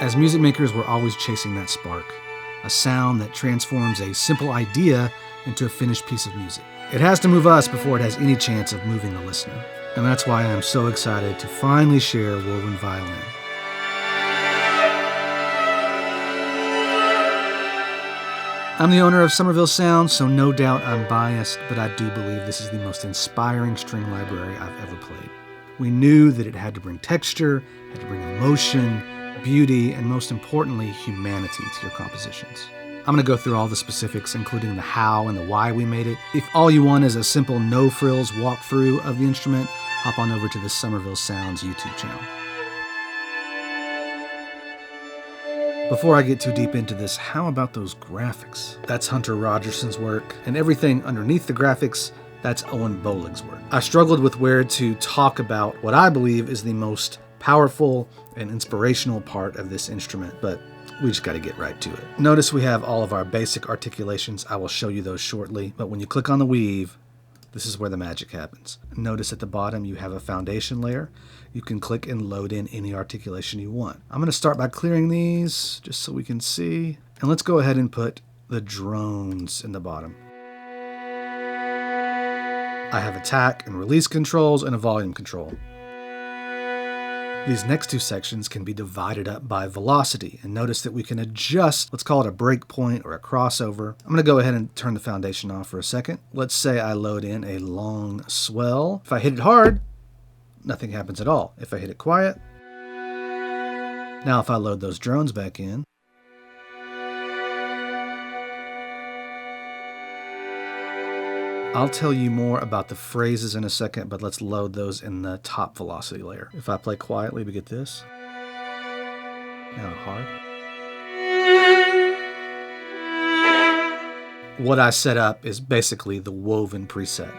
As music makers, we're always chasing that spark, a sound that transforms a simple idea into a finished piece of music. It has to move us before it has any chance of moving the listener. And that's why I'm so excited to finally share Woven Violin. I'm the owner of Somerville Sound, so no doubt I'm biased, but I do believe this is the most inspiring string library I've ever played. We knew that it had to bring texture, had to bring emotion, beauty, and most importantly, humanity to your compositions. I'm going to go through all the specifics, including the how and the why we made it. If all you want is a simple no-frills walkthrough of the instrument, hop on over to the Somerville Sounds YouTube channel. Before I get too deep into this, how about those graphics? That's Hunter Rogerson's work, and everything underneath the graphics, that's Owen Bolig's work. I struggled with where to talk about what I believe is the most powerful and inspirational part of this instrument, but we just got to get right to it. Notice we have all of our basic articulations. I will show you those shortly, but when you click on the weave, this is where the magic happens. Notice at the bottom you have a foundation layer. You can click and load in any articulation you want. I'm going to start by clearing these just so we can see. And let's go ahead and put the drones in the bottom. I have attack and release controls and a volume control. These next two sections can be divided up by velocity, and notice that we can adjust, let's call it a breakpoint or a crossover. I'm going to go ahead and turn the foundation off for a second. Let's say I load in a long swell. If I hit it hard, nothing happens at all. If I hit it quiet, now if I load those drones back in, I'll tell you more about the phrases in a second, but let's load those in the top velocity layer. If I play quietly, we get this. Now hard. What I set up is basically the Woven preset.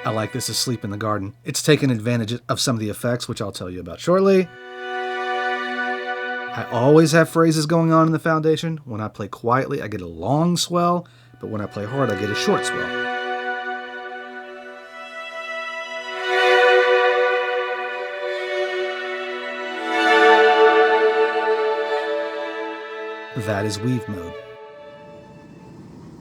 I like this Asleep in the Garden. It's taken advantage of some of the effects, which I'll tell you about shortly. I always have phrases going on in the foundation. When I play quietly, I get a long swell, but when I play hard, I get a short swell. That is weave mode.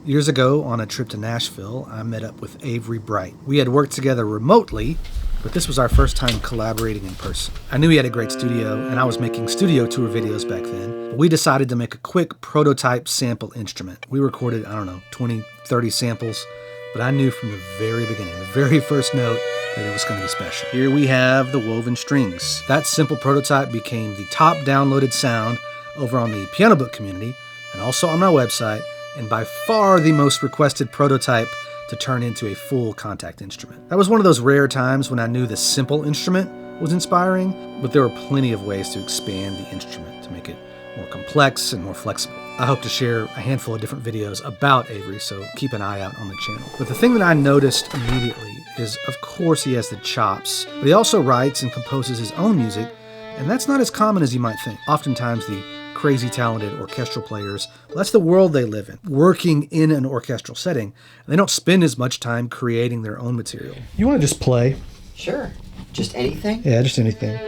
Years ago, on a trip to Nashville, I met up with Avery Bright. We had worked together remotely, but this was our first time collaborating in person. I knew he had a great studio, and I was making studio tour videos back then. But we decided to make a quick prototype sample instrument. We recorded, 20, 30 samples, but I knew from the very beginning, the very first note, that it was going to be special. Here we have the Woven Strings. That simple prototype became the top downloaded sound over on the Piano Book community, and also on my website, and by far the most requested prototype to turn into a full Kontakt instrument. That was one of those rare times when I knew the simple instrument was inspiring, but there were plenty of ways to expand the instrument to make it more complex and more flexible. I hope to share a handful of different videos about Avery, so keep an eye out on the channel. But the thing that I noticed immediately is, of course, he has the chops, but he also writes and composes his own music, and that's not as common as you might think. Oftentimes the crazy talented orchestral players, that's the world they live in, working in an orchestral setting. They don't spend as much time creating their own material. You want to just play? Sure. Just anything? Yeah, just anything.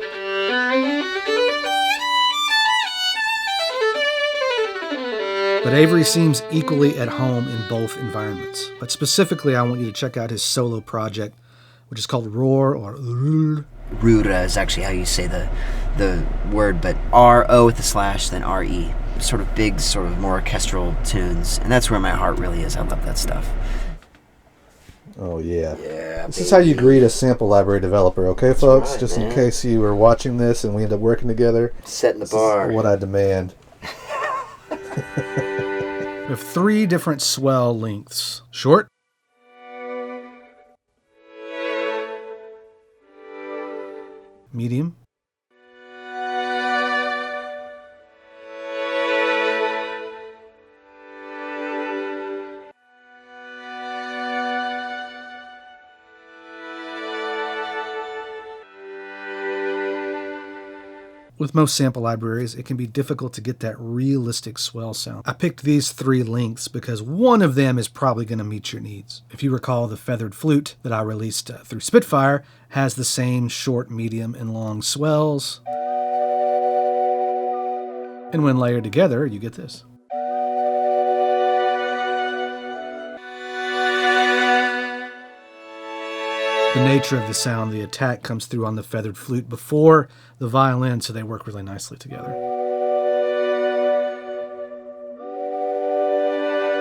But Avery seems equally at home in both environments. But specifically, I want you to check out his solo project, which is called Roar or Rur. Rura is actually how you say the word, but R-O with a slash, then R-E. Sort of big, sort of more orchestral tunes. And that's where my heart really is. I love that stuff. Oh, yeah. Yeah, This is how you greet a sample library developer, okay, folks? right, Just man. in case you were watching this and we end up working together. Setting the This bar. is what I demand. We have 3 different swell lengths. Short, medium, With most sample libraries, it can be difficult to get that realistic swell sound. I picked these 3 lengths because one of them is probably going to meet your needs. If you recall, the feathered flute that I released through Spitfire has the same short, medium, and long swells. And when layered together, you get this. The nature of the sound, the attack comes through on the feathered flute before the violin, so they work really nicely together.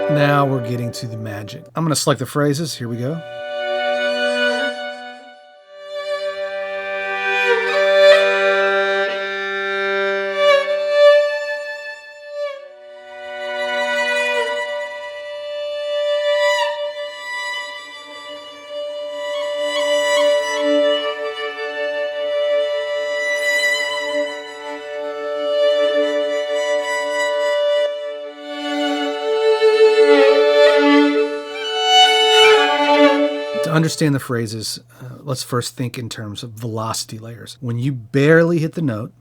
Now we're getting to the magic. I'm going to select the phrases. Here we go. To understand the phrases, let's first think in terms of velocity layers. When you barely hit the note,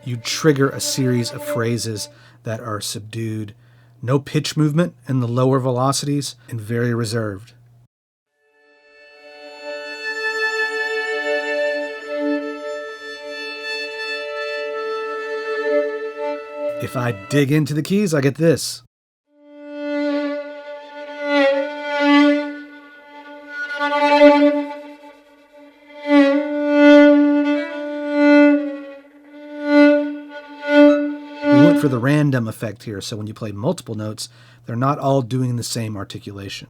you trigger a series of phrases that are subdued, no pitch movement in the lower velocities, and very reserved. If I dig into the keys, I get this. We went for the random effect here, so when you play multiple notes, they're not all doing the same articulation.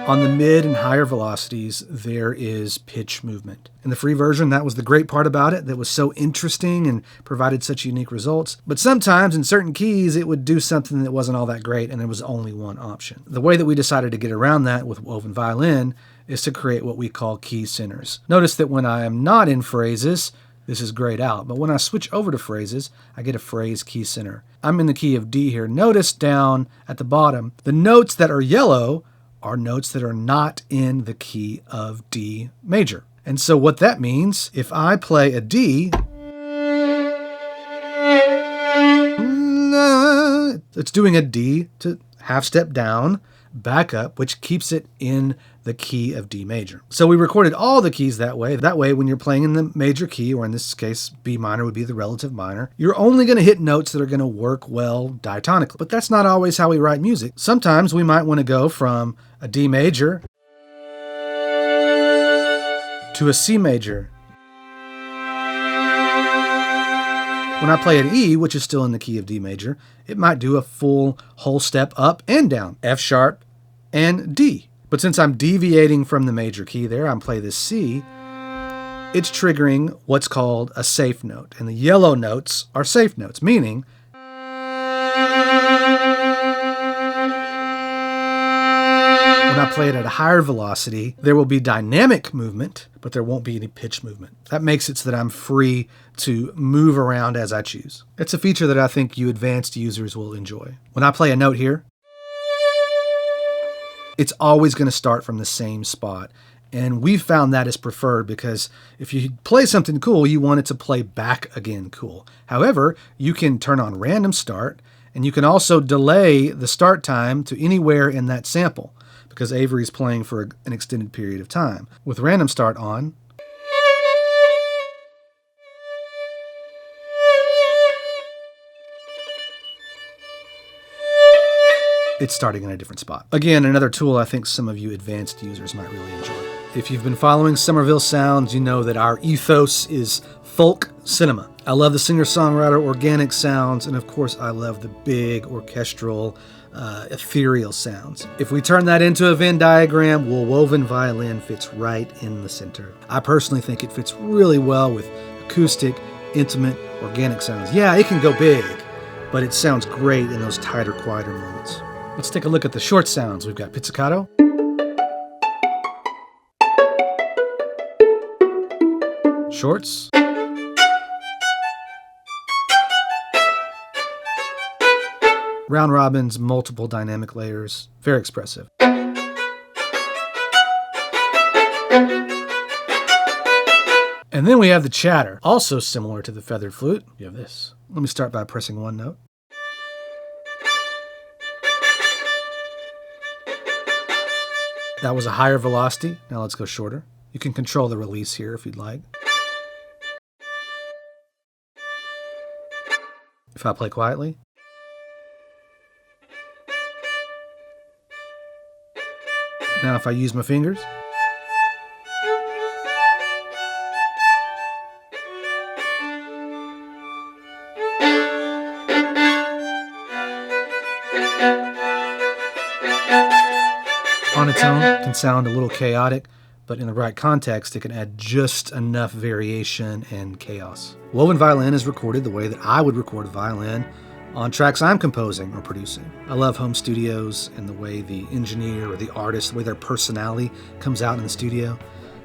On the mid and higher velocities, there is pitch movement. In the free version, that was the great part about it, that was so interesting and provided such unique results. But sometimes in certain keys, it would do something that wasn't all that great, and there was only one option. The way that we decided to get around that with Woven Violin is to create what we call key centers. Notice that when I am not in phrases, this is grayed out, but when I switch over to phrases, I get a phrase key center. I'm in the key of D here. Notice down at the bottom, the notes that are yellow are notes that are not in the key of D major. And so what that means, if I play a D, it's doing a D to half step down, back up, which keeps it in the key of D major. So we recorded all the keys that way. That way, when you're playing in the major key, or in this case, B minor would be the relative minor, you're only going to hit notes that are going to work well diatonically. But that's not always how we write music. Sometimes we might want to go from a D major to a C major. When I play an E, which is still in the key of D major, it might do a full whole step up and down, F sharp and D. But since I'm deviating from the major key there, I'm playing this C, it's triggering what's called a safe note. And the yellow notes are safe notes, meaning when I play it at a higher velocity, there will be dynamic movement, but there won't be any pitch movement. That makes it so that I'm free to move around as I choose. It's a feature that I think you advanced users will enjoy. When I play a note here, it's always going to start from the same spot. And we've found that is preferred because if you play something cool, you want it to play back again cool. However, you can turn on random start, and you can also delay the start time to anywhere in that sample because Avery's playing for an extended period of time. With random start on, it's starting in a different spot. Again, another tool I think some of you advanced users might really enjoy. If you've been following Somerville Sounds, you know that our ethos is folk cinema. I love the singer-songwriter organic sounds, and of course I love the big orchestral, ethereal sounds. If we turn that into a Venn diagram, well, Woven Violin fits right in the center. I personally think it fits really well with acoustic, intimate, organic sounds. Yeah, it can go big, but it sounds great in those tighter, quieter moments. Let's take a look at the short sounds. We've got pizzicato, Shorts. Round robins, multiple dynamic layers, very expressive. And then we have the chatter, also similar to the feathered flute. You have this. Let me start by pressing one note. That was a higher velocity. Now let's go shorter. You can control the release here if you'd like. If I play quietly. Now if I use my fingers. On its own, it can sound a little chaotic, but in the right context, it can add just enough variation and chaos. Woven violin is recorded the way that I would record a violin on tracks I'm composing or producing. I love home studios and the way the engineer or the artist, the way their personality comes out in the studio.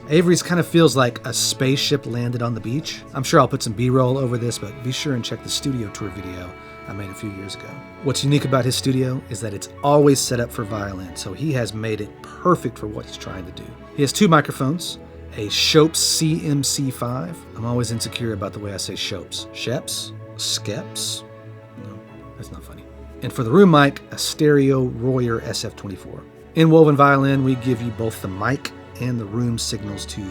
Avery's kind of feels like a spaceship landed on the beach. I'm sure I'll put some B-roll over this, but be sure and check the studio tour video I made a few years ago. What's unique about his studio is that it's always set up for violin, so he has made it perfect for what he's trying to do. He has two microphones, a Schoeps CMC5. I'm always insecure about the way I say Schoeps. Sheps? Skeps? No, that's not funny. And for the room mic, a stereo Royer SF24. In Woven Violin, we give you both the mic and the room signals to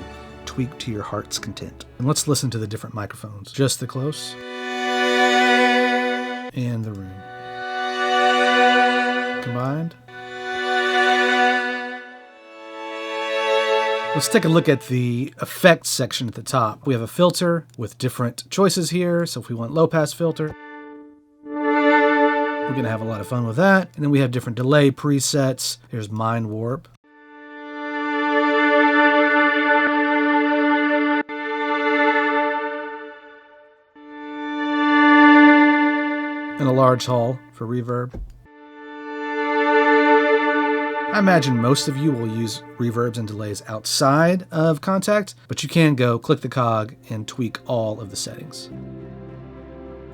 tweak to your heart's content. And let's listen to the different microphones. Just the close. And the room. Combined. Let's take a look at the effects section at the top. We have a filter with different choices here. So if we want low pass filter, we're gonna have a lot of fun with that. And then we have different delay presets. Here's Mind Warp. And a large hall for reverb. I imagine most of you will use reverbs and delays outside of Kontakt, but you can go click the cog and tweak all of the settings.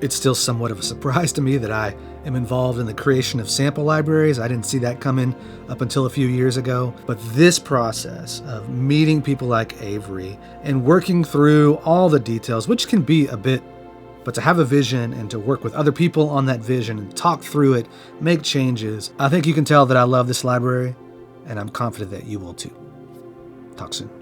It's still somewhat of a surprise to me that I am involved in the creation of sample libraries. I didn't see that coming up until a few years ago. But this process of meeting people like Avery and working through all the details, which can be a bit, but to have a vision and to work with other people on that vision and talk through it, make changes, I think you can tell that I love this library, and I'm confident that you will too. Talk soon.